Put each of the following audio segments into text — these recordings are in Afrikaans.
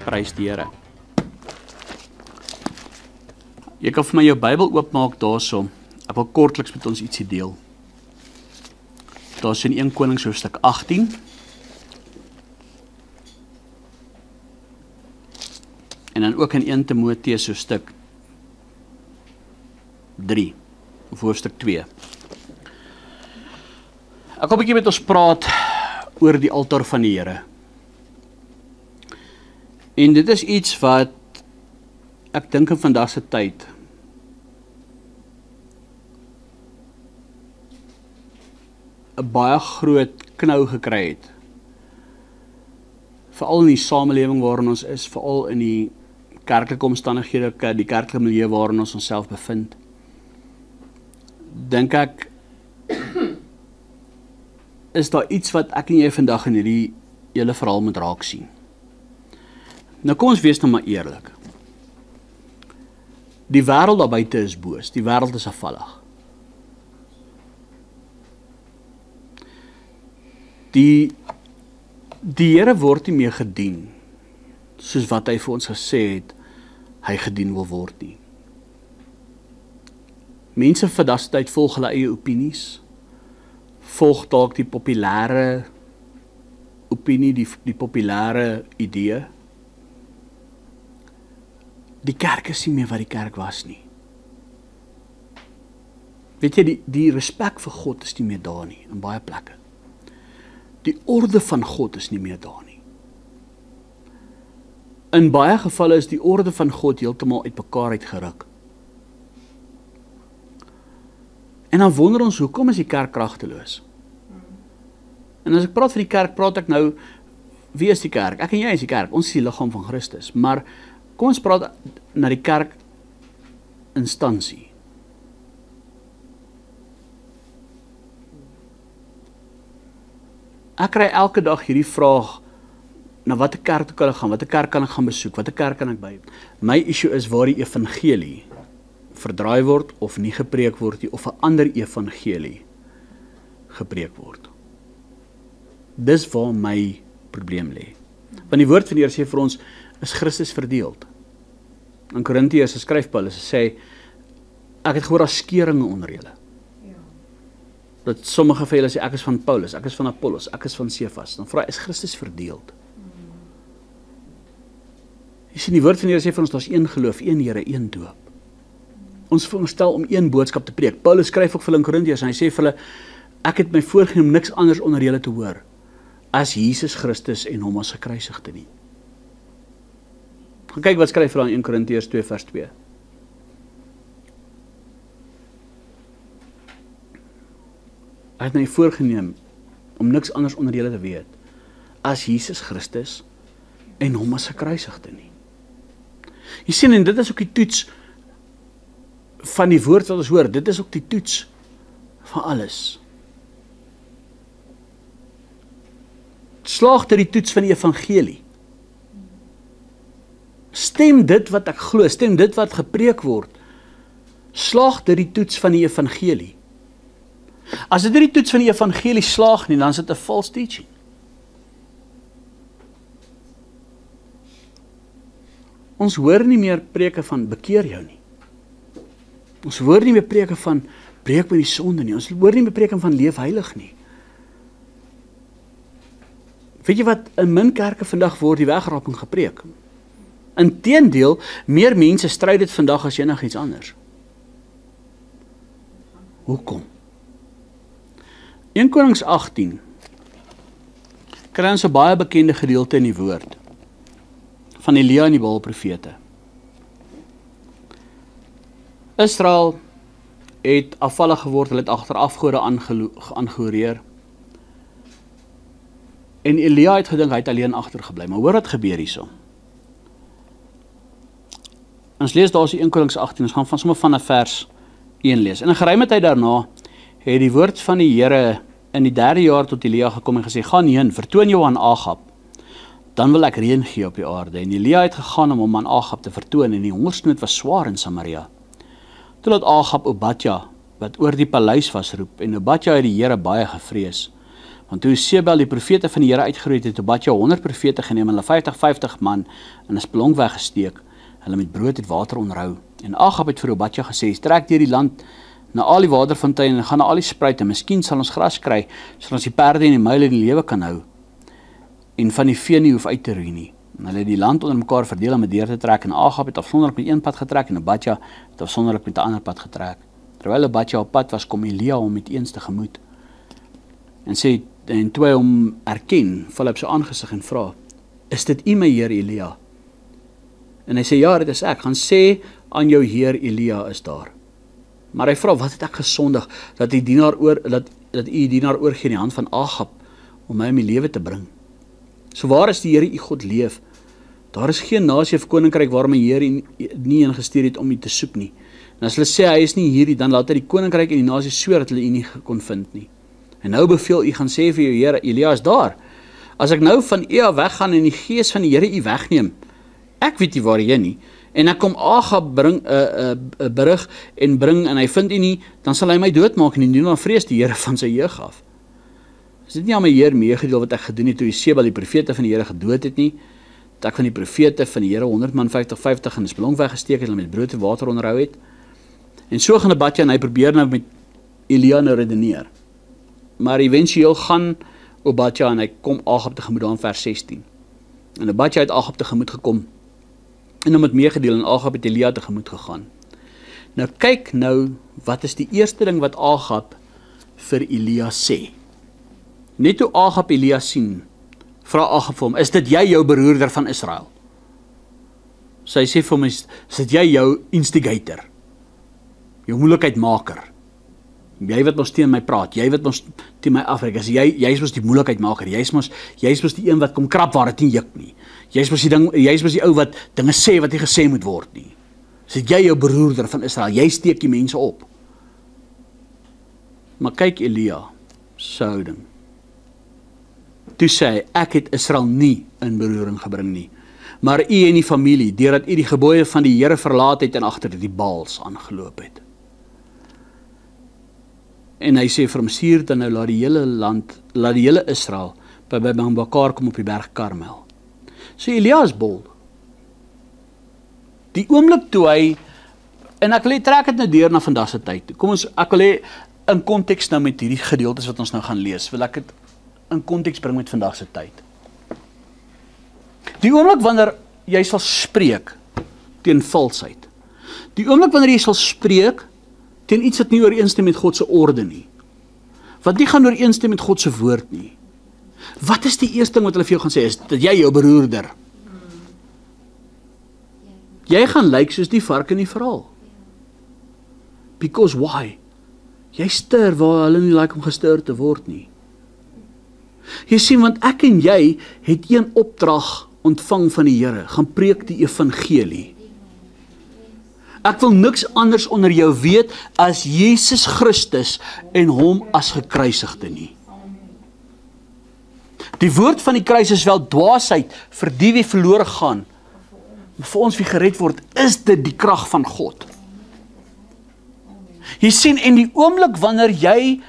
Prys die Here. Jy kan vir my jou Bybel oopmaak daarso. Ek wil kortliks met ons ietsie deel. Daar is in 1 Konings hoofstuk 18. En dan ook in 1 Timoteus hoofstuk 3, of hoofstuk 2. Ek wil 'n bietjie met ons praat oor die altaar van die Here. En dit is iets wat ek dink in vandag se tyd een baie groot knou gekry het. Veral in die samelewing waarin ons is, veral in die kerklike omstandighede, die kerklike milieu waarin ons onsself bevind. Dink ek, is daar iets wat ek en jy vandag in hierdie hele verhaal moet raak sien. Nou kom ons wees nou maar eerlik. Die wêreld daar buite is boos, die wêreld is afvallig. Die Here word nie meer gedien, soos wat hy vir ons gesê het, hy gedien wil word nie. Mense vandag se tyd volg hulle eie opinies, volg dalk die populêre opinie, die populêre idee. Die kerk is nie meer wat die kerk was nie. Weet jy, die respek vir God is nie meer daar nie, in baie plekke. Die orde van God is nie meer daar nie. In baie gevalle is die orde van God heeltemal uit mekaar uitgeruk. En dan wonder ons, hoekom is die kerk kragteloos? En as ek praat van die kerk, praat ek nou, wie is die kerk? Ek en jy is die kerk, ons is die liggaam van Christus. Maar kom ons praat na die kerk instansie. Ek kry elke dag hierdie vraag, na watter kerk kan ek gaan, watter kerk kan ek gaan besoek, watter kerk kan ek by? My issue is waar die evangelie verdraai word, of nie gepreek word nie, of 'n ander evangelie gepreek word. Dis waar my probleem lê. Want die woord van die Here sê vir ons, is Christus verdeeld. In Korintiërs skryf Paulus, sê, ek het gehoor as skeringe onder julle. Dat sommige van julle sê, ek is van Paulus, ek is van Apollos, ek is van Cephas. Dan vra hy, is Christus verdeeld? Jy sien, die woord van die Here sê vir ons, daar is een geloof, een Here, een doop. Ons veronderstel om een boodskap te preek. Paulus skryf ook vir hulle in Korintiërs, en hy sê vir hulle, ek het my voorgenem niks anders onder julle te hoor, as Jesus Christus en hom as gekruisigde nie. Gaan kyk wat skryf hy in 1 Korintiërs 2 vers 2. Hy het my voorgenem om niks anders onder julle te weet, as Jesus Christus en hom as gekruisigde nie. Jy sien, en dit is ook die toets van die woord wat ons hoor, dit is ook die toets van alles. Slaag dit die toets van die evangelie? Stem dit wat ek glo, stem dit wat gepreek word, slaag dit die toets van die evangelie? As dit die toets van die evangelie slaag nie, dan is dit 'n false teaching. Ons hoor nie meer preke van bekeer jou nie. Ons hoor nie meer preke van breek met die sonde nie. Ons hoor nie meer preke van leef heilig nie. Weet jy wat, in min kerke vandag word die wegraping gepreek. Inteendeel, meer mense stryd dit vandag as enigiets anders. Hoekom? 1 Konings 18 kry ons 'n baie bekende gedeelte in die woord van Elia en die Baal-profete. Israel het afvallig geword, hulle het agter afgode aangehoreer. En Elia het gedink hy het alleen agtergebly, maar hoor wat gebeur hierso. Ons lees daar in 1 Konings 18, ons gaan sommer van vers 1 lees. En 'n geruime tyd daarna het die woord van die Here in die 3de jaar tot Elia gekom en gesê, gaan heen, vertoon jou aan Agab, dan wil ek reën gee op die aarde. En Elia het gegaan om hom aan Agab te vertoon, en die hongersnood was swaar in Samaria. Toe laat Agab Obadja, wat oor die paleis was, roep, en Obadja het die Here baie gevrees, Want toe Sebel die profete van die Here uitgeroei het Obadja 100 profete geneem, hulle 50 man in 'n spelonk weggesteek, hulle met brood en water onderhou. En Agab het vir Obadja gesê, trek deur die land na al die waterfonteine en gaan na al die spruite, miskien sal ons gras kry, sodat ons die perde en die muile in die lewe kan hou, en van die vee nie hoef uit te roei nie. En hulle het die land onder mekaar verdeel om deur te trek, en Agab het afsonderlik met een pad getrek, en Obadja het afsonderlik met 'n ander pad getrek. Terwyl Obadja op pad was, kom Elia hom met eens tegemoet, en toe hy hom erken, val hy op sy aangesig en vra, is dit u my Heer Elia? En hy sê, ja, dit is ek, gaan sê aan jou Heer Elia is daar. Maar hy vra, wat het ek gesondig, dat u dienaar oorgee in die hand van Agab, om my om die lewe te bring? So waar is die Here u God leef? Daar is geen nasie of koninkryk waar my Heer nie ingestuur het om u te soek nie. En as hulle sê, hy is nie hierdie, dan laat hy die koninkryk en die nasie sweer dat hulle u nie kon vind nie. En nou beveel u gaan sê vir jou Here, Elia is daar. As ek nou van u af weggaan en die gees van die Here u wegneem, ek weet nie waarheen nie, en ek kom Agab berig en hy vind u nie, dan sal hy my doodmaak en doen dan vrees die Here van sy jeug af. Is dit nie aan my Heer meegedeel wat ek gedoen het toe Sebel die profete van die Here gedood het nie, dat ek van die profete van die Here 100 man 50 in 'n spelonk weggesteek het, hulle met brood en water onderhou het? En so gaan Obadja en hy probeer nou met Elia nou redeneer. Maar eventueel gaan Obadja en hy kom Agab tegemoet aan vers 16. En Obadja het Agab tegemoet gekom en hom het meegedeel en Agab het Elia tegemoet gegaan. Nou kyk nou, wat is die eerste ding wat Agab vir Elia sê? Net toe Agab Elia sien, vra Agab vir hom, is dit jy jou beroerder van Israel? So hy sê vir hom, is dit jy jou instigator? Jou moeilikheidmaker? Jy wat mos teen my praat, jy wat mos teen my afreik, jy is mos die moeilikheidmaker, jy is mos die een wat kom krap waar dit nie juk nie. Jy is mos die ou wat dinge sê wat nie gesê moet word nie. Is dit jy jou beroerder van Israel? Jy steek die mense op. Maar kyk Elia se houding. Toe sê hy, ek het Israel nie in beroering gebring nie, maar u en die familie, deurdat u die gebooie van die Here verlaat het en agter die Baals aangeloop het. En hy sê vir hom, stuur dan nou, laat die hele Israel by mekaar kom op die berg Karmel. So Elia is bold. Die oomblik toe hy, en ek wil trek het nou deur na vandag se tyd. Ek wil hê in konteks nou met hierdie gedeeltes wat ons nou gaan lees, wil ek dit in konteks bring met vandag se tyd. Die oomblik wanneer jy sal spreek teen valsheid. Die oomblik wanneer jy sal spreek teen iets wat nie ooreenstem met God se orde nie. Wat nie gaan ooreenstem met God se woord nie. Wat is die eerste ding wat hulle vir jou gaan sê? Is dat jy jou beroerder? Jy gaan lyk soos die vark in die verhaal. Because why? Jy stuur waar hulle nie like om gestuur te word nie. Jy sien, want ek en jy het een opdrag ontvang van die Here, gaan preek die evangelie. Ek wil niks anders onder jou weet as Jesus Christus en hom as gekruisigde nie. Die woord van die kruis is wel dwaasheid vir die wie verlore gaan, maar vir ons wie gered word, is dit die krag van God. Jy sien, en die oomblik wanneer jy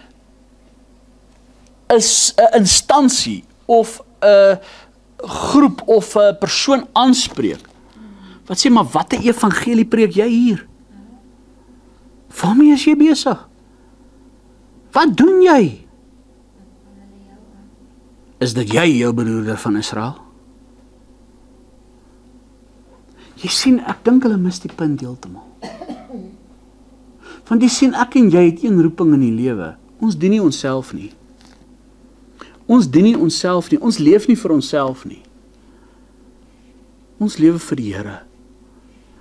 is 'n instansie of 'n groep of 'n persoon aanspreek, wat sê, maar wat 'n evangelie preek jy hier? Waarmee is jy besig? Wat doen jy? Is dit jy jou beroerder van Israel? Jy sien, ek dink hulle mis die punt heeltemal. Want jy sien, ek en jy het een roeping in die lewe. Ons dien nie onsself nie. Ons dien nie onsself nie. Ons leef nie vir onsself nie. Ons lewe vir die Here.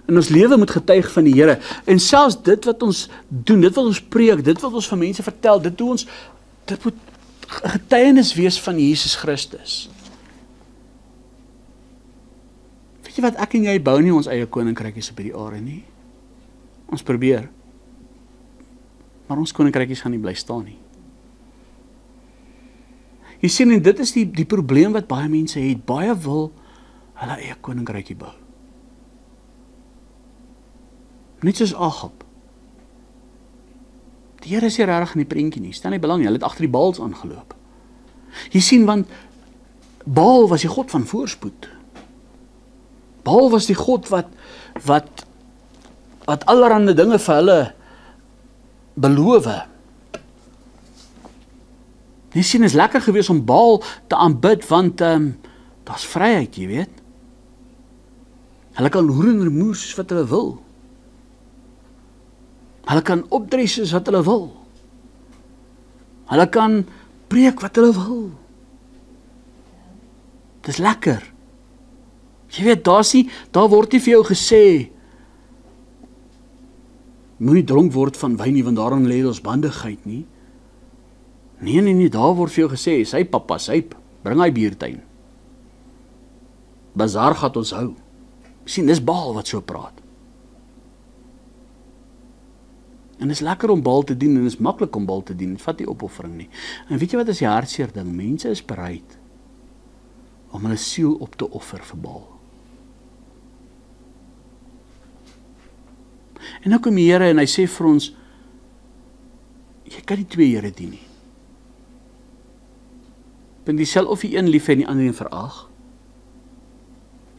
En ons lewe moet getuig van die Here. En selfs dit wat ons doen, dit wat ons preek, dit wat ons vir mense vertel, dit moet getuienis wees van Jesus Christus. Weet jy wat, ek en jy bou nie ons eie koninkrykies op hierdie aarde nie. Ons probeer. Maar ons koninkrykies gaan nie bly staan nie. Jy sien, en dit is die probleem wat baie mense het. Baie wil hulle eie koninkrykie bou. Net soos Agab. Die Here is nie regtig in die prentjie nie. Stel nie belang nie, hulle het agter die Baals aangeloop. Jy sien, want Baal was die God van voorspoed. Baal was die God wat allerhande dinge vir hulle beloof. Jy sien, is lekker gewees om Baal te aanbid, want daar's vryheid, jy weet. Hulle kan roer en remoer soos wat hulle wil. Hulle kan optree soos wat hulle wil. Hulle kan preek wat hulle wil. Dis lekker. Jy weet, daar word nie vir jou gesê, moenie dronk word van wyn nie, want daarin lê ons bandigheid nie. Nee, daar word vir jou gesê, sy papa, bring hy biertuin. Bazaar gaat ons hou. Sien, dis Baal wat so praat. En dis lekker om Baal te dien, en dis maklik om Baal te dien, vat die opoffering nie. En weet jy wat is die hartseer ding? Mense is bereid om hulle siel op te offer vir Baal. En nou kom die Here en hy sê vir ons, jy kan nie twee Here dien nie. Want jy sal of die een lief hê en die ander een verag.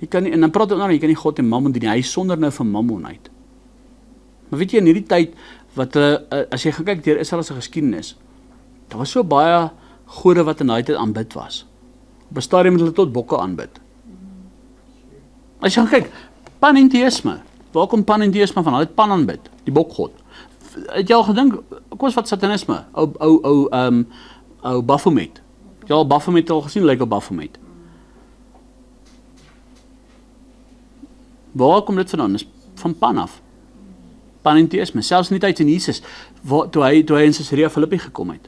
Jy kan nie, en dan praat hy jy kan nie God en Mammon dien nie, hy sonder nou van Mammon uit. Maar weet jy, in hierdie tyd, wat as jy gaan kyk deur Israel se geskiedenis, daar was so baie gode wat in daai tyd aanbid was. Op 'n stadium het hulle tot bokke aanbid. As jy gaan kyk, panentheïsme, waar kom panentheïsme van? Hulle het pan aanbid, die bokgod. Het jy al gedink, kom ons wat satanisme, ou Baphomet. Jy al Baphomet al gesien, lyk op Baphomet. Waar kom dit vandaan? Dis van pan af. Panentheïsme, selfs in die tyd van Jesus, toe hy in Caesarea Philippi gekom het.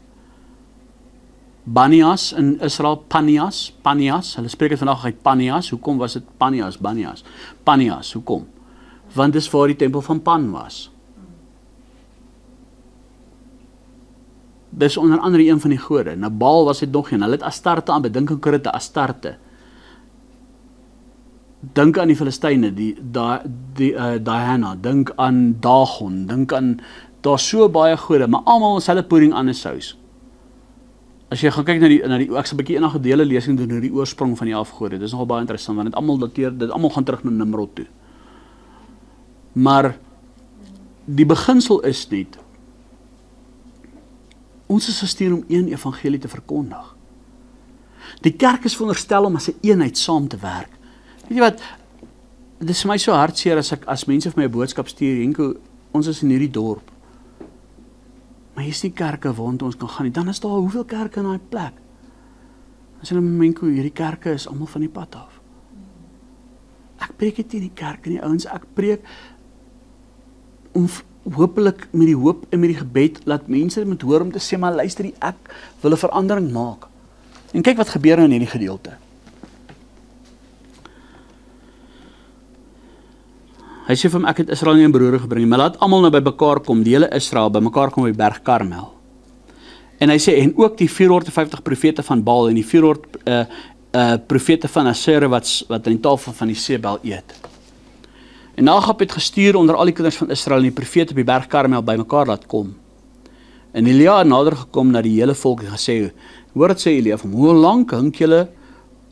Banias in Israel, Panias, hulle spreek het vandag uit Panias, hoekom was dit Panias, hoekom? Want dis waar die tempel van Pan was. Dis onder andere een van die gode. Nou Baal was dit nog een, hulle het Astarte aanbid, dink aan Korinte, Astarte. Dink aan die Filistyne, Diana, dink aan Dagon, dink aan, daar's so baie gode, maar almal is hulle pudding aan 'n sous. As jy gaan kyk na die ek sal 'n bietjie enige dele lesing doen oor die oorsprong van die afgode, dis nogal baie interessant, want dit almal gaan terug na Nimrod toe. Maar die beginsel is net, ons is gestuur om een evangelie te verkondig. Die kerk is veronderstel om as 'n eenheid saam te werk. Weet jy wat, dit is vir my so hartseer as mense vir my 'n boodskap stuur, Henko, ons is in hierdie dorp, maar hier is nie kerke waant ons kan gaan nie, dan is daar hoeveel kerke in daai plek? As hulle Henko, hierdie kerke is almal van die pad af. Ek preek dit nie die kerke nie, ouens, ek preek om hopelik met die hoop en met die gebed, laat mense met hoor om te sê, maar luister, ek wil 'n verandering maak. En kyk wat gebeur nou in hierdie gedeelte. Hy sê vir hom, ek het Israel nie in beroering gebring, maar laat almal nou by mekaar kom, die hele Israel by mekaar kom by Berg Karmel. En hy sê, en ook die 450 profete van Baal en die 400 profete van Asera wat aan die tafel van die Sebel eet. En Agab het gestuur onder al die kinders van Israel en die profete op die Berg Karmel by mekaar laat kom. En Elia het nader gekom na die hele volk en gesê, hoor wat sê Elia, van hoe lank hink julle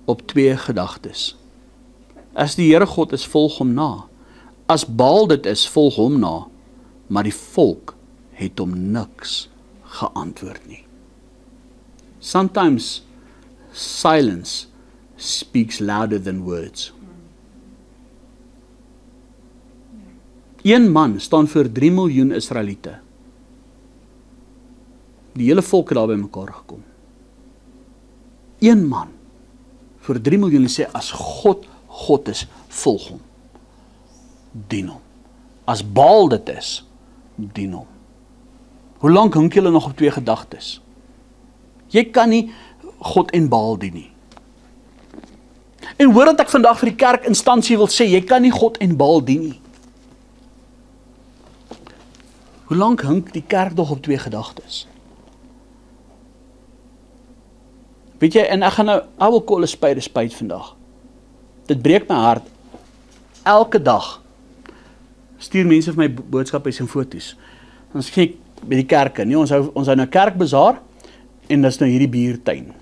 op twee gedagtes? As die Here God is, volg hom na. As Baal dit is, volg hom na, maar die volk het hom niks geantwoord nie. Sometimes silence speaks louder than words. Een man staan voor 3 miljoen Israeliete. Die hele volk het daar by mekaar gekom. Een man voor 3 miljoen en sê, as God is, volg hom. Dien hom. As Baal dit is, dien hom. Hoe lank hink julle nog op twee gedagtes? Jy kan nie God en Baal dien nie. En hoor dat ek vandag vir die kerkinstansie wil sê, jy kan nie God en Baal dien nie. Hoe lank hink die kerk nog op twee gedagtes? Weet jy, en ek gaan nou, I will call a spade vandag. Dit breek my hart. Elke dag stuur mense vir my boodskappe en foto's. Dan sê ek by die kerke, nie, ons hou nou kerkbazaar en dis nou hierdie biertuin.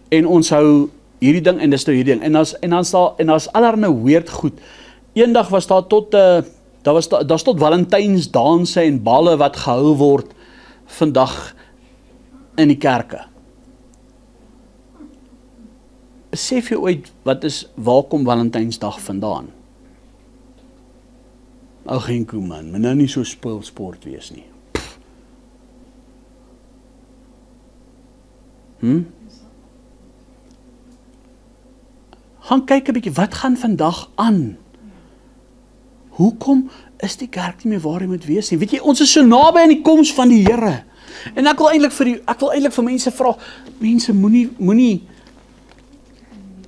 En ons hou hierdie ding en dis nou hierdie ding. En daar's allerlei weird goed. Eendag was daar tot daar's tot Valentynsdanse en balle wat gehou word vandag in die kerke. Besef jy ooit waar kom Valentynsdag vandaan? Geen koe man, maar nou nie so speelsport wees nie. Gaan kyk 'n bietjie, wat gaan vandag aan? Hoekom is die kerk nie meer waar hy moet wees nie? Weet jy, ons is so naby aan die koms van die Here. En ek wil eintlik vir mense vra, mense moenie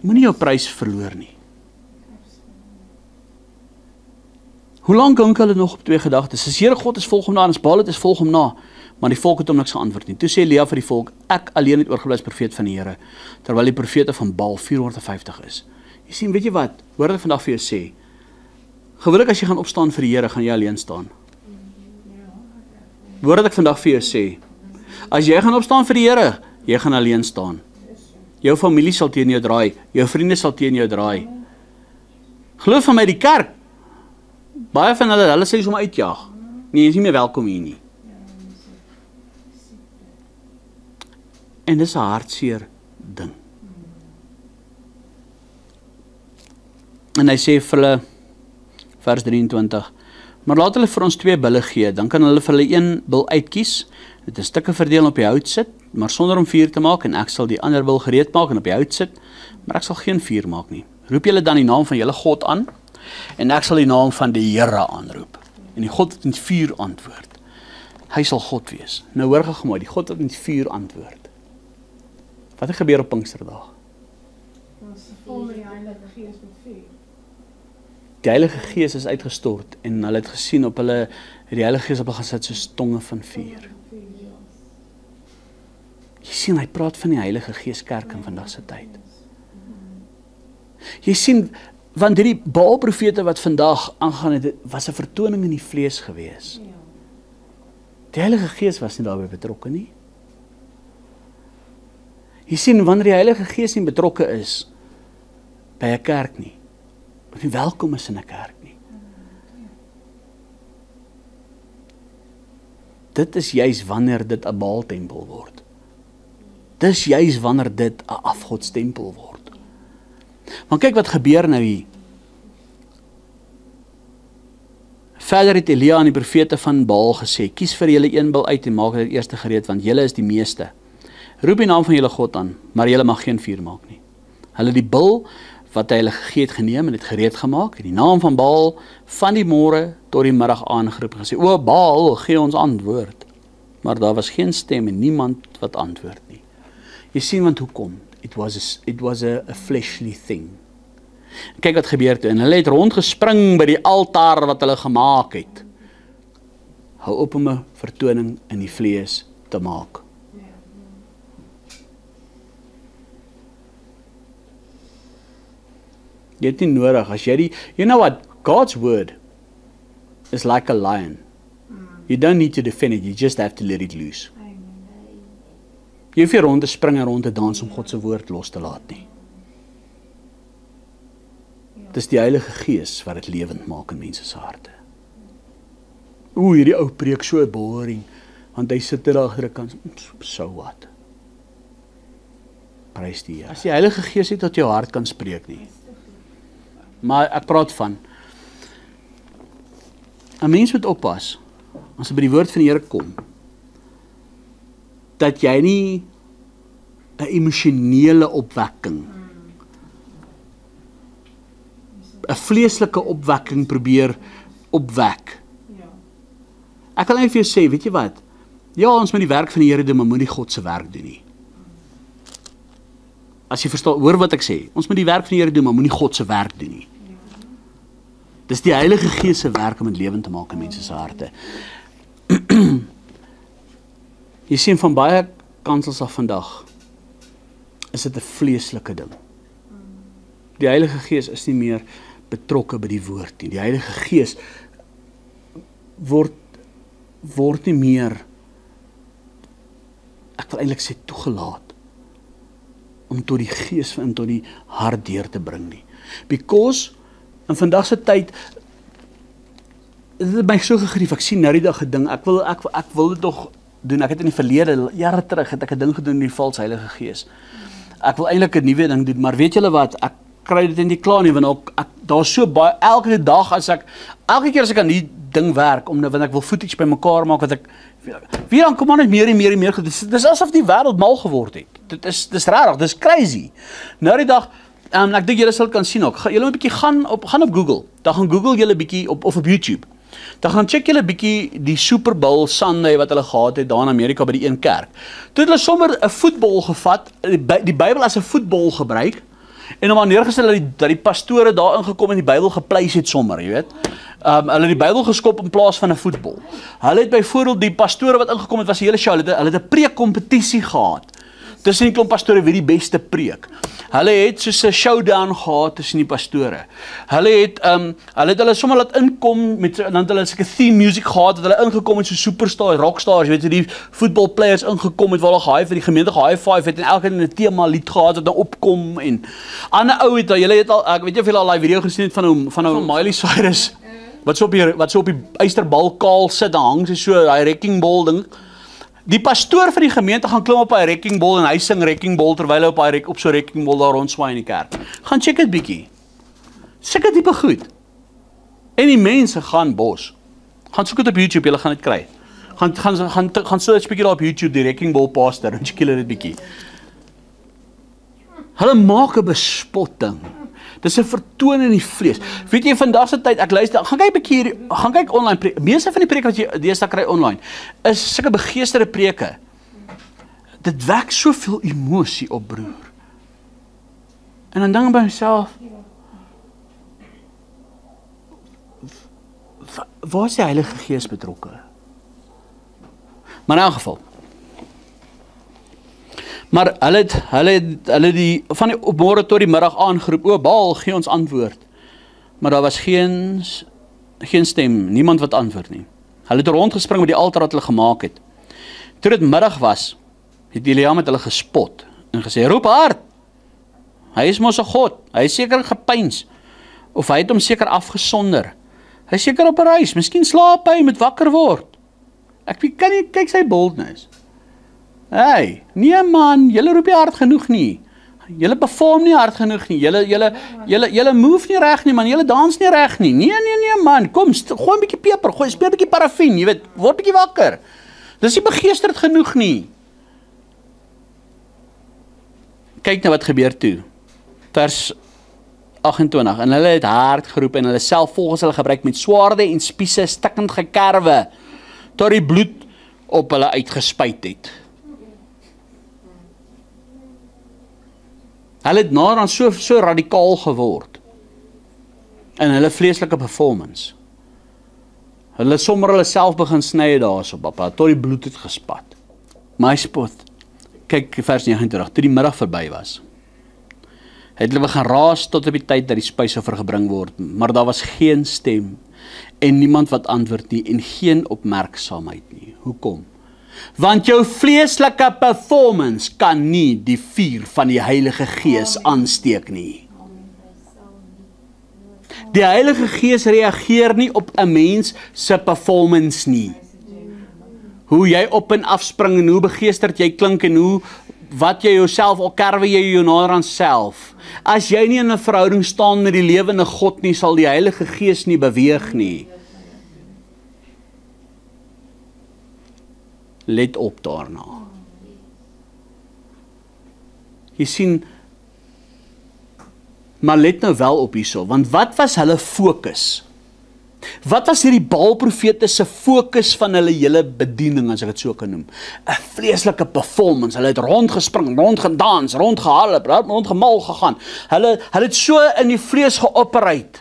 jou prys verloor nie. Hoe lank dink hulle nog op twee gedagtes? As Here God is volg hom na, en as Baal het is volg hom na, maar die volk het hom niks geantwoord nie. Toe sê Elia vir die volk, ek alleen het oorgebly as profeet van die Here, terwyl die profete van Baal 450 is. Jy sien, weet jy wat? Hoor ek vandag vir jou sê, gewoonlik as jy gaan opstaan vir die Here, gaan jy alleen staan. Hoor wat ek vandag vir jou sê, as jy gaan opstaan vir die Here, jy gaan alleen staan. Jou familie sal teen jou draai, jou vriende sal teen jou draai. Geloof van my, die kerk, baie van hulle sê om uitjaag. Nee, jy is nie meer welkom hier nie. En dis 'n hartseer ding. En hy sê vir hulle, vers 23, maar laat hulle vir ons 2 bulle gee, dan kan hulle vir hulle 1 bil uitkies, dit is stukke verdeel op die hout sit, maar sonder om vuur te maak, en ek sal die ander bil gereed maak en op die hout sit, maar ek sal geen vuur maak nie. Roep julle dan die naam van julle God aan, en ek sal die naam van die Here aanroep. En die God wat met vuur antwoord. Hy sal God wees. Nou hoor gou mooi, die God wat met vuur antwoord. Wat het gebeur op Pinksterdag? Die Heilige Gees is uitgestort en hulle het gesien op hulle, die Heilige Gees op hulle gesit soos tonge van vuur. Jy sien, hy praat van die Heilige Gees kerk in vandag se tyd. Jy sien, want hierdie Baal-profete wat vandag aangaan het, was 'n vertoning in die vlees gewees. Die Heilige Gees was nie daarbey betrokke nie. Jy sien, wanneer die Heilige Gees nie betrokke is by 'n kerk nie, of nie welkom is in 'n kerk nie. Dit is juis wanneer dit 'n Baal-tempel word. Dis juis wanneer dit 'n afgodstempel word. Maar kyk wat gebeur nou hier. Verder het Elia aan die profete van Baal gesê, kies vir julle 1 bil uit en maak dit eers gereed, want julle is die meeste. Roep die naam van julle God aan, maar julle mag geen vuur maak nie. Hulle die bil wat hy hulle gegee het geneem en het gereed gemaak, en die naam van Baal van die môre tot die middag aangeroep en gesê, o Baal, gee ons antwoord. Maar daar was geen stem en niemand wat antwoord nie. Jy sien, want hoekom? It was a fleshly thing. Kyk wat gebeur toe, en hulle het rondgespring by die altaar wat hulle gemaak het. Hou op om 'n vertoning in die vlees te maak. Jy het nie nodig, as jy you know what, God's word is like a lion. You don't need to defend it, you just have to let it loose. Jy hoef nie rond te spring en rond te dans om God se woord los te laat nie. Dis die Heilige Gees wat dit lewend maak in mense se harte. Hierdie ou preek so boring, want hy sit daar agter 'n kant, so wat. Prys die Here. As die Heilige Gees nie tot jou hart kan spreek nie. Maar ek praat van 'n mens moet oppas as jy by die woord van die Here kom, dat jy nie 'n emosionele opwekking, 'n vleeslike opwekking probeer opwek. Ek kan net vir jou sê, weet jy wat? Ja, ons moet die werk van die Here doen, maar moenie God se werk doen nie. As jy verstaan, hoor wat ek sê, ons moet die werk van die Here doen, maar moenie God se werk doen nie. Dis die Heilige Gees se werk om dit lewend te maak in mense se harte. Jy sien, van baie kansels af vandag, is dit 'n vleeslike ding. Die Heilige Gees is nie meer betrokke by die woord nie. Die Heilige Gees word nie meer, ek wil eintlik sê, toegelaat om tot die gees en tot die hart deur te bring nie. Because, in vandag se tyd, dit het my so gegrief, ek sien nou die dag 'n ding, ek wil dit nog doen, ek het in die verlede, jare terug, het ek 'n ding gedoen in die valse Heilige Gees. Ek wil eintlik 'n nuwe ding doen, maar weet julle wat, ek kry dit nie klaar nie, want daar's so baie, elke dag elke keer as ek aan die ding werk, want ek wil footage by mekaar maak, wat ek, weer dan kom aan net meer en meer en meer, dis asof die wêreld mal geword het, dis rarig, dis crazy. Nou die dag, ek dink julle sal kan sien ook, julle moet 'n bietjie gaan op Google, dan gaan Google julle bietjie of op YouTube, dan gaan check julle bietjie die Super Bowl Sunday wat hulle gehad het daar in Amerika by die een kerk. Toe het hulle sommer 'n voetbal gevat, die Bybel as 'n voetbal gebruik, en dan neergestel dat die pastore daar ingekom en die Bybel gepleis het sommer, jy weet. Hulle het die Bybel geskop in plaas van 'n voetbal. Hulle het byvoorbeeld die pastore wat ingekom het, was die hele show, hulle het 'n preekkompetisie gehad. Tussen die klomp pastore wie die beste preek. Hulle het soos 'n showdown gehad tussen die pastore. Hulle het hulle sommer laat inkom met dan het hulle sulke theme music gehad, dat hulle ingekom het so superstars, rockstars, jy weet so die football players ingekom het waar hulle gehyf het, die gemeente high five het en elkeen 'n tema lied gehad wat nou opkom en ander ou het julle het al ek weet jy of julle al daai video gesien het van Miley Cyrus wat so op die eysterbal kaal sit, dan hang sy so daai wrecking ball ding. Die pastoor van die gemeente gaan klim op hy wrecking ball en hy sing wrecking ball terwyl hy op so wrecking ball daar rondswaai in die kerk. Gaan check dit bietjie. Sulke tipe goed. En die mense gaan bos. Gaan soek dit op YouTube, julle gaan dit kry. Gaan so 'n bietjie daar op YouTube die wrecking ball pastor en check dit bietjie. Hulle maak 'n bespotting. Dis 'n vertoon in die vlees. Weet jy, vandag se tyd, ek luister, gaan kyk online, meeste van die preke wat jy deesdae kry online, is sulke begeesterde preke. Dit wek soveel emosie op, broer. En dan dink ek by myself, waar is die Heilige Gees betrokke? Maar in elk geval, maar hulle die van die môre tot die middag aangeroep, o Baal, gee ons antwoord. Maar daar was geen stem, niemand wat antwoord nie. Hulle het rondgespring met die altaar wat hulle gemaak het. Toe dit middag was, het Elia met hulle gespot en gesê, roep hard, hy is mos 'n God, hy is seker gepeins, of hy het hom seker afgesonder. Hy is seker op 'n reis, miskien slaap hy, moet wakker word. Ek kan nie, kyk sy boldness. Hey, nee man, julle roep nie hard genoeg nie. Julle perform nie hard genoeg nie. Julle move nie reg nie man, julle dans nie reg nie. Nee man, kom, gooi 'n bietjie peper, speel 'n bietjie parafin, jy weet, word bietjie wakker. Dis nie begeesterd genoeg nie. Kyk nou wat gebeur toe. Vers 28, en hulle het hard geroep en hulle self volgens hulle gebruik met swaarde en spiese stikkend gekerwe, tot die bloed op hulle uitgespuit het. Hulle het naderhand so radikaal geword in hulle vleeslike performance. Hulle sommer hulle self begin sny daarso, papa, tot die bloed het gespat. My spot, kyk vers 29, toe die middag verby was, het hulle begin raas tot op die tyd dat die spysoffer gebring word, maar daar was geen stem en niemand wat antwoord nie en geen opmerksaamheid nie. Hoekom? Want jou vleeslike performance kan nie die vuur van die Heilige Gees aansteek nie. Die Heilige Gees reageer nie op 'n mens se performance nie. Hoe jy op en af spring en hoe begeesterd jy klink en wat jy jouself, al kerwe jy jou nader aan self. As jy nie in 'n verhouding staan met die lewende God nie, sal die Heilige Gees nie beweeg nie. Let op daarna. Jy sien, maar let nou wel op hierso, want wat was hulle fokus? Wat was hierdie Baal-profete se fokus van hulle hele bediening, as ek dit so kan noem? 'n Vleeslike performance. Hulle het rondgespring, rondgedans, rondgehardloop, rondgemal gegaan. Hulle het so in die vlees geoperate.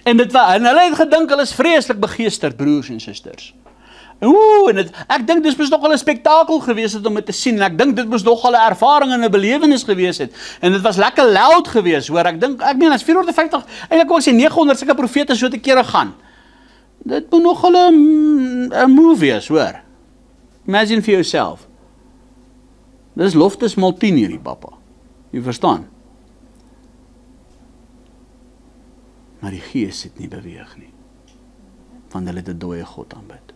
En hulle het gedink hulle is vreeslik begeesterd, broers en susters. Ek dink dit moes nogal 'n spektakel gewees het om dit te sien, en ek dink dit moes nogal 'n ervaring en 'n belewenis gewees het, en dit was lekker loud gewees, hoor, ek meen, as 450, eintlik wou ek sê 900 sulke profete so te kere gaan, dit moet nogal 'n move wees, hoor, imagine for yourself, Dis loftes maal 10 hierdie pappa. Jy verstaan? Maar die Gees het nie beweeg nie. Want hulle het 'n dooie God aanbid.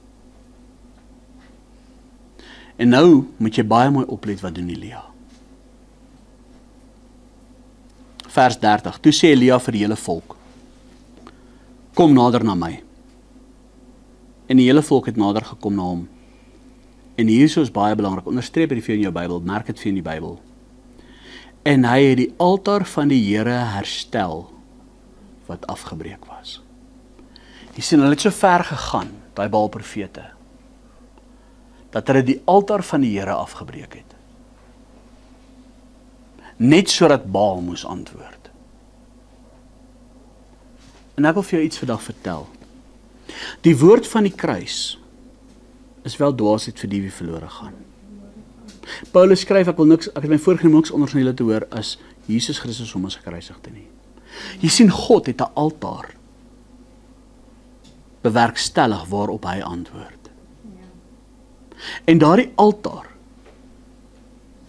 En nou moet jy baie mooi oplet wat doen Elia. Vers 30. Toe sê Elia vir die hele volk: Kom nader na my. En die hele volk het nader gekom na hom. En hierso is baie belangrik, onderstreep dit vir in jou Bybel, merk dit vir in die Bybel. En hy het die altaar van die Here herstel, wat afgebreek was. Jy sien, hulle het so ver gegaan, daai Baal profete, dat hulle die altaar van die Here afgebreek het. Net sodat Baal moes antwoord. En ek wil vir jou iets vandag vertel. Die woord van die kruis is wel dwaasheid vir die wie verlore gaan. Paulus skryf, ek het my voorgeneem niks anders van julle te hoor as Jesus Christus hom as gekruisigde nie. Jy sien, God het 'n altaar bewerkstellig waarop hy antwoord. En daardie altaar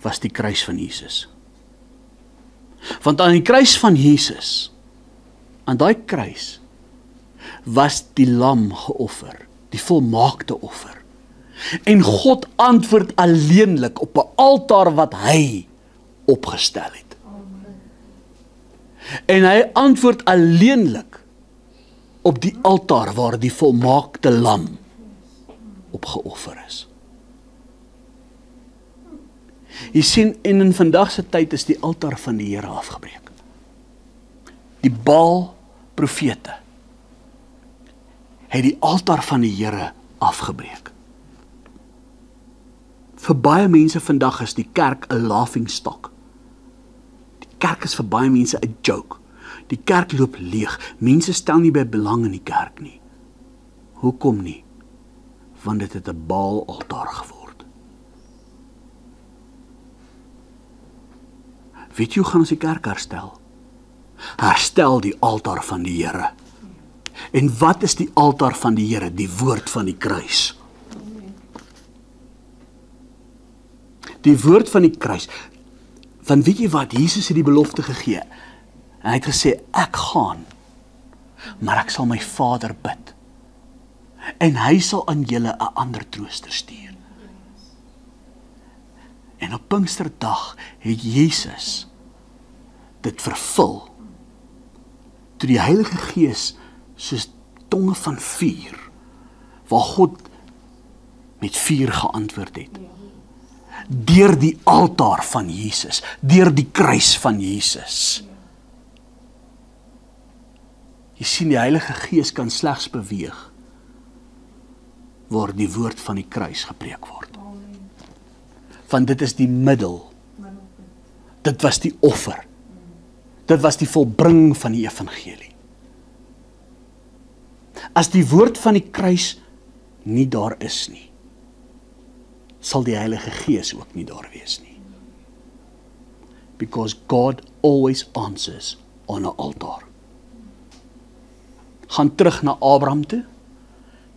was die kruis van Jesus. Want aan die kruis van Jesus, aan daai kruis, was die lam geoffer, die volmaakte offer. En God antwoord alleenlik op 'n altaar wat hy opgestel het. En hy antwoord alleenlik op die altaar waar die volmaakte lam opgeoffer is. Jy sien, en in vandag se tyd is die altaar van die Here afgebreek. Die Baal profete het die altaar van die Here afgebreek. Vir baie mense vandag is die kerk 'n laughing stock. Die kerk is vir baie mense 'n joke. Die kerk loop leeg. Mense stel nie by belang in die kerk nie. Hoekom nie? Want dit het 'n Baal altaar geword. Weet jy hoe gaan ons die kerk herstel? Herstel die altaar van die Here. En wat is die altaar van die Here? Die woord van die kruis. Die woord van die kruis. Want weet jy wat? Jesus het die belofte gegee. En hy het gesê, ek gaan, maar ek sal my Vader bid. En hy sal aan julle 'n ander trooster stuur. En op Pinksterdag het Jesus dit vervul. Toe die Heilige Gees soos tonge van vuur, waar God met vuur geantwoord het. Deur die altaar van Jesus, deur die kruis van Jesus. Jy sien, die Heilige Gees kan slegs beweeg waar die woord van die kruis gepreek word. Want dit is die middel. Dit was die offer. Dit was die volbring van die evangelie. As die woord van die kruis nie daar is nie, sal die Heilige Gees ook nie daar wees nie. Because God always answers on an altar. Gaan terug na Abraham toe,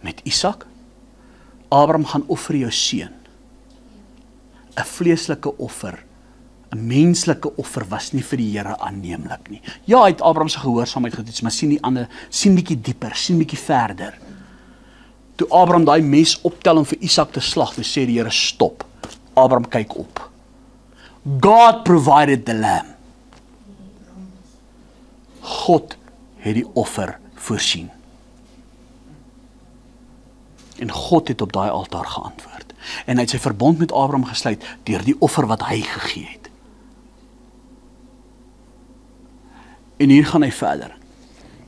met Isak. Abraham gaan offer jou seun. 'n vleeslike offer, 'n menslike offer was nie vir die Here aanneemlik nie. Ja, hy het Abraham se gehoorsaamheid getoets, maar sien die ander, sien bietjie dieper, sien bietjie verder. Toe Abraham daai mes optel om vir Isak te slag, toe sê die Here stop. Abraham kyk op. God provided the lamb. God het die offer voorsien. En God het op daai altaar geantwoord. En hy het sy verbond met Abraham gesluit deur die offer wat hy gegee het. En hier gaan hy verder.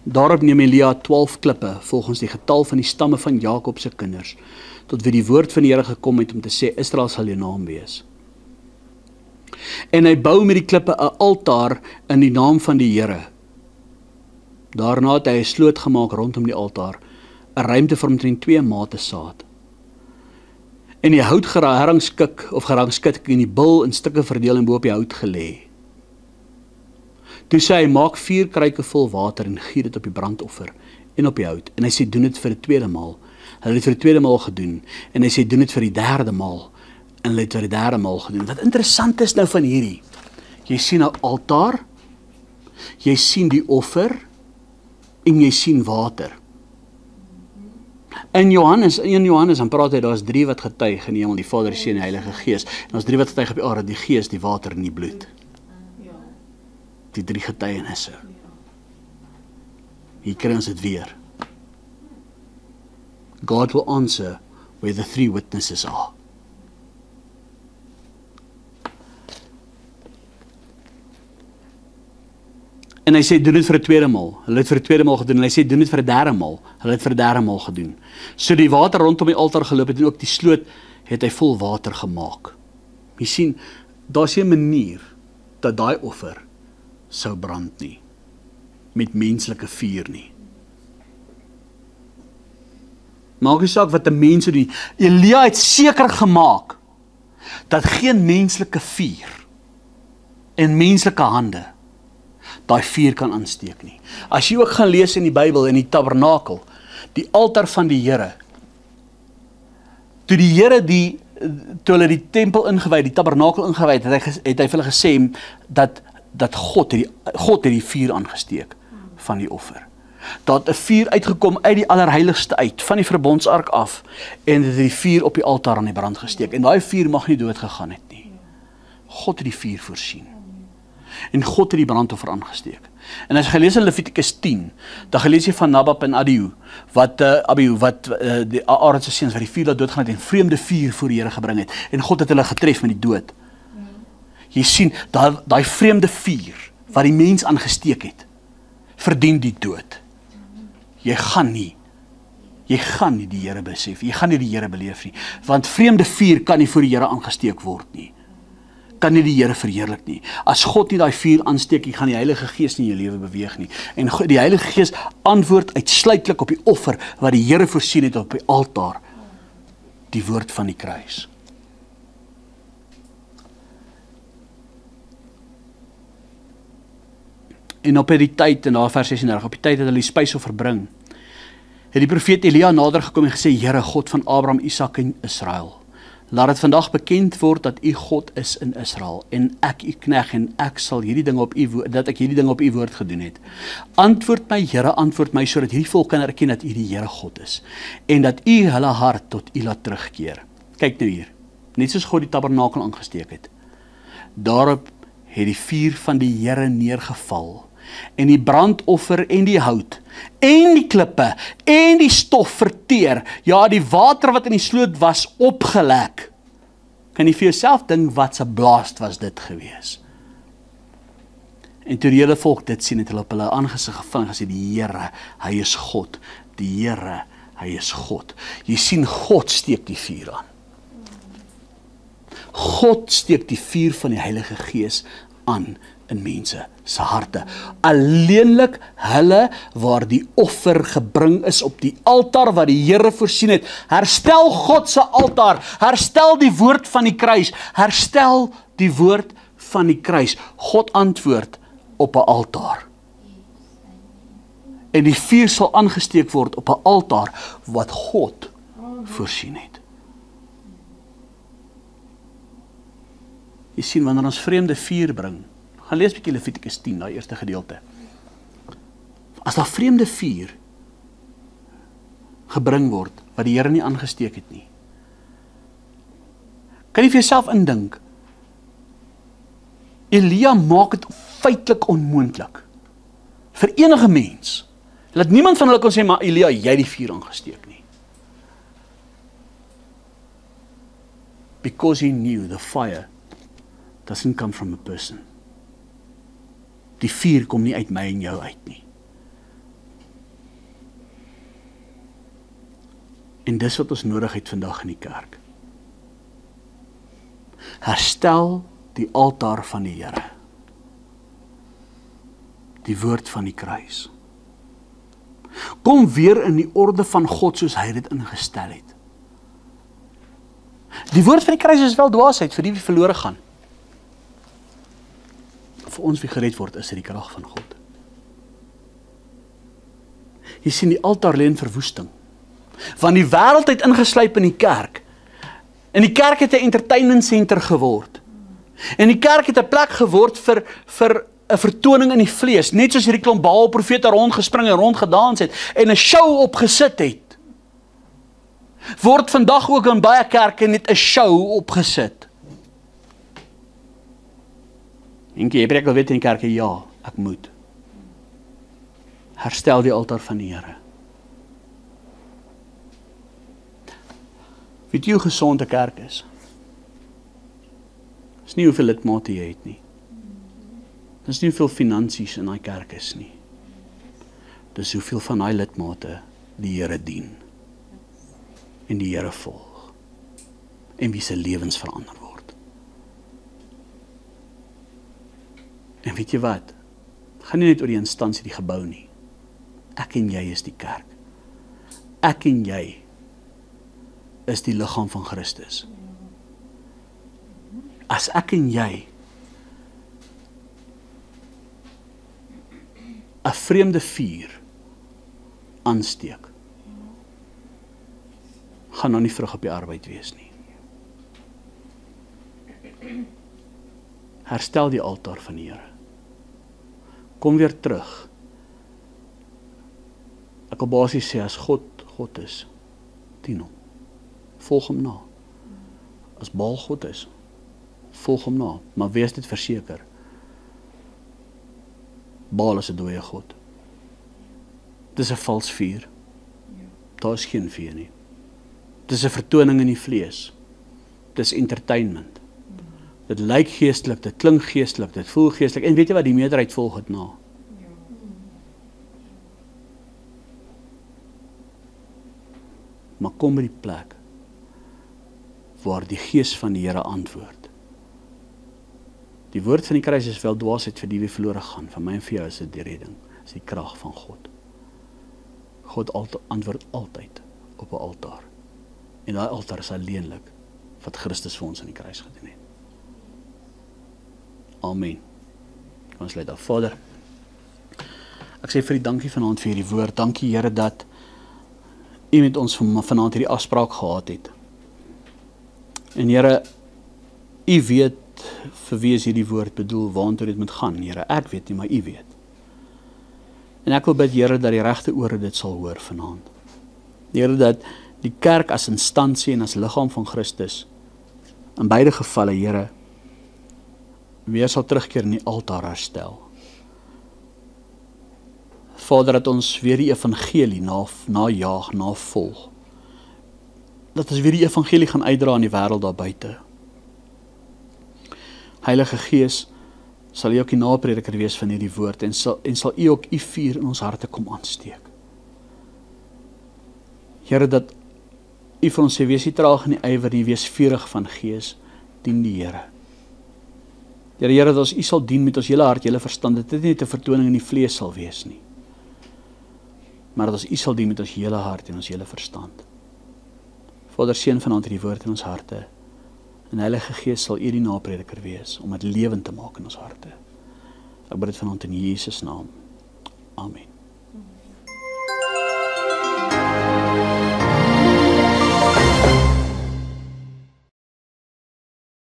Daarop neem Elia 12 klippe volgens die getal van die stamme van Jakob se kinders, tot wie die woord van die Here gekom het om te sê, Israel sal jou naam wees. En hy bou met die klippe 'n altaar in die naam van die Here. Daarna het hy 'n sloot gemaak rondom die altaar, 'n ruimte vir omtrent 2 mate saad. En die hout gerangskik en die bil in stukke verdeel en bo op die hout gelê. Toe sê hy, maak 4 kruike vol water en giet dit op die brandoffer en op die hout. En hy sê, doen dit vir die tweede maal. Hulle het dit vir die tweede maal gedoen. En hy sê, doen dit vir die derde maal. En hulle het vir die derde maal gedoen. Wat interessant is nou van hierdie, jy sien 'n altaar, jy sien die offer, en jy sien water. In Johannes, dan praat hy, daar is 3 wat getuig in die hemel, die Vader, die Seun en die Heilige Gees. En ons 3 wat getuig op die aarde, die Gees, die water en die bloed. Die 3 getuienisse. Hier kry ons dit weer. God will answer where the 3 witnesses are. En hy sê, doen dit vir 'n tweede maal. Hulle het vir 'n tweede maal gedoen. En hy sê, doen dit vir 'n derde maal. Hulle het vir 'n derde maal gedoen. So die water rondom die altaar geloop het en ook die sloot het hy vol water gemaak. Jy sien, daar's 'n manier dat daai offer sou brand nie. Met menslike vuur nie. Maak nie saak wat 'n mens doen. Elia het seker gemaak dat geen menslike vuur en menslike hande daai vuur kan aansteek nie. As jy ook gaan lees in die Bybel, in die tabernakel, die altaar van die Here, toe die Here toe hulle die tempel ingewy, die tabernakel ingewy het, het hy vir hulle gesê dat God het die vuur aangesteek van die offer. Daar het 'n vuur uitgekom uit die allerheiligste uit, van die verbondsark af, en het die vuur op die altaar aan die brand gesteek. En daai vuur mag nie dood gegaan het nie. God het die vuur voorsien. En God het die brandoffer aangesteek. En as jy lees in Levitikus 10, dan lees jy van Nadab en Abihu, wat die Aaron se seuns wat die vuur laat doodgaan het en vreemde vuur voor die Here gebring het. En God het hulle getref met die dood. Jy sien, daai vreemde vuur wat die mens aangesteek het, verdien die dood. Jy gaan nie die Here besef, jy gaan nie die Here beleef nie, want vreemde vuur kan nie voor die Here aangesteek word nie. Kan nie die Here verheerlik nie. As God nie daai vuur aansteek, jy gaan die Heilige Gees nie in jou lewe beweeg nie. En die Heilige Gees antwoord uitsluitlik op die offer wat die Here voorsien het op die altaar, die woord van die kruis. En op die tyd, in vers 36, op die tyd dat hulle die spysoffer bring, het die profeet Elia nader gekom en gesê, Here, God van Abraham, Isak en Israel, laat dit vandag bekend word dat u God is in Israel, en ek u knegg, en ek sal hierdie dinge op u woord gedoen het. Antwoord my, Here, antwoord my, sodat hierdie volk kan erken dat u die Here God is, en dat u hulle hart tot u laat terugkeer. Kyk nou hier, net soos God die tabernakel aangesteek het. Daarop het die vuur van die Here neergeval, en die brandoffer en die hout, en die klippe, en die stof verteer, ja, die water wat in die sloot was, opgelek. Kan jy vir jouself dink wat 'n blast was dit gewees? En toe die hele volk dit sien, het hulle op hulle aangesig geval en gesê, die Here, hy is God, die Here, hy is God. Jy sien, God steek die vuur aan. God steek die vuur van die Heilige Gees aan in mense se harte. Alleenlik hulle waar die offer gebring is op die altaar wat die Here voorsien het. Herstel God se altaar, herstel die woord van die kruis, herstel die woord van die kruis. God antwoord op 'n altaar. En die vuur sal aangesteek word op 'n altaar wat God voorsien het. Jy sien, wanneer ons vreemde vuur bring, gaan lees 'n bietjie Levitikus 10, daai eerste gedeelte. As daar vreemde vuur gebring word, wat die Here nie aangesteek het nie, kan jy vir jouself indink, Elia maak dit feitelik onmoontlik, vir enige mens, dat niemand van hulle kon sê, maar Elia, jy die vuur aangesteek nie. Because he knew the fire doesn't come from a person. Die vuur kom nie uit my en jou uit nie. En dis wat ons nodig het vandag in die kerk. Herstel die altaar van die Here. Die woord van die kruis. Kom weer in die orde van God soos hy dit ingestel het. Die woord van die kruis is wel dwaasheid vir die wie verlore gaan. Vir ons wie gered word, is dit die krag van God. Jy sien, die altaar lê in verwoesting. Want die wêreld het ingeslyp in die kerk, En die kerk het 'n entertainment center geword. En die kerk het 'n plek geword vir 'n vertoning in die vlees, net soos hierdie klomp Baal-profete rondgespring en rondgedans het en 'n show opgesit het. Word vandag ook in baie kerke net 'n show opgesit. En jy preek al weet in die kerke, ja, ek moet. Herstel die altaar van die Here. Weet jy hoe gesond 'n kerk is? Dis nie hoeveel lidmate jy het nie. Dis nie hoeveel finansies in daai kerk is nie. Dis hoeveel van daai lidmate die Here dien. En die Here volg. En wie se lewens verander word. En weet jy wat? Het gaan nie net oor die instansie, die gebou nie. Ek en jy is die kerk. Ek en jy is die liggaam van Christus. As ek en jy 'n vreemde vuur aansteek, gaan nou nie vrug op die arbeid wees nie. Herstel die altaar van die Here. Kom weer terug. Ek wil basies sê, as God is, dien hom. Volg hom na. As Baal God is, volg hom na. Maar wees dit verseker, Baal is 'n dooie God. Dit is 'n vals vuur. Daar is geen vuur nie. Dit is 'n vertoning in die vlees. Dit is entertainment. Dit lyk geestelik, dit klink geestelik, dit voel geestelik. En weet jy wat, die meerderheid volg dit na. Maar kom by die plek waar die Gees van die Here antwoord. Die woord van die kruis is wel dwaasheid vir die wie verlore gaan. Vir my en vir jou is dit die redding, is die krag van God. God antwoord altyd op 'n altaar. En daai altaar is alleenlik wat Christus vir ons aan die kruis gedoen het. Amen. Kom ons lê daar. Vader, ek sê vir U dankie vanaand vir hierdie woord. Dankie Here dat U met ons vanaand hierdie afspraak gehad het. En Here, U weet vir wie is hierdie woord bedoel, waantoe dit moet gaan. Here, ek weet nie, maar U weet. En ek wil bid, Here, dat die regte ore dit sal hoor vanaand. Here, dat die kerk as instansie en as liggaam van Christus, in beide gevalle, Here, weer sal terugkeer in die altaar herstel. Vader, dat ons weer die evangelie najaag, navolg. Dat ons weer die evangelie gaan uitdra in die wêreld daar buite. Heilige Gees, sal U ook die naprediker wees van hierdie woord en sal U ook U vuur in ons harte kom aansteek. Here, dat U vir ons sê, wees nie traag in die ywer nie, wees vurig van gees, dien die Here. Here, dat ons U sal dien met ons hele hart, hele verstand, dat dit nie 'n vertoning in die vlees sal wees nie, maar dat ons U sal dien met ons hele hart en ons hele verstand. Vader, seën vanaand hierdie woord in ons harte, en Heilige Gees sal U die naprediker wees, om dit lewend te maak in ons harte. Ek bid dit vanaand in Jesus naam. Amen.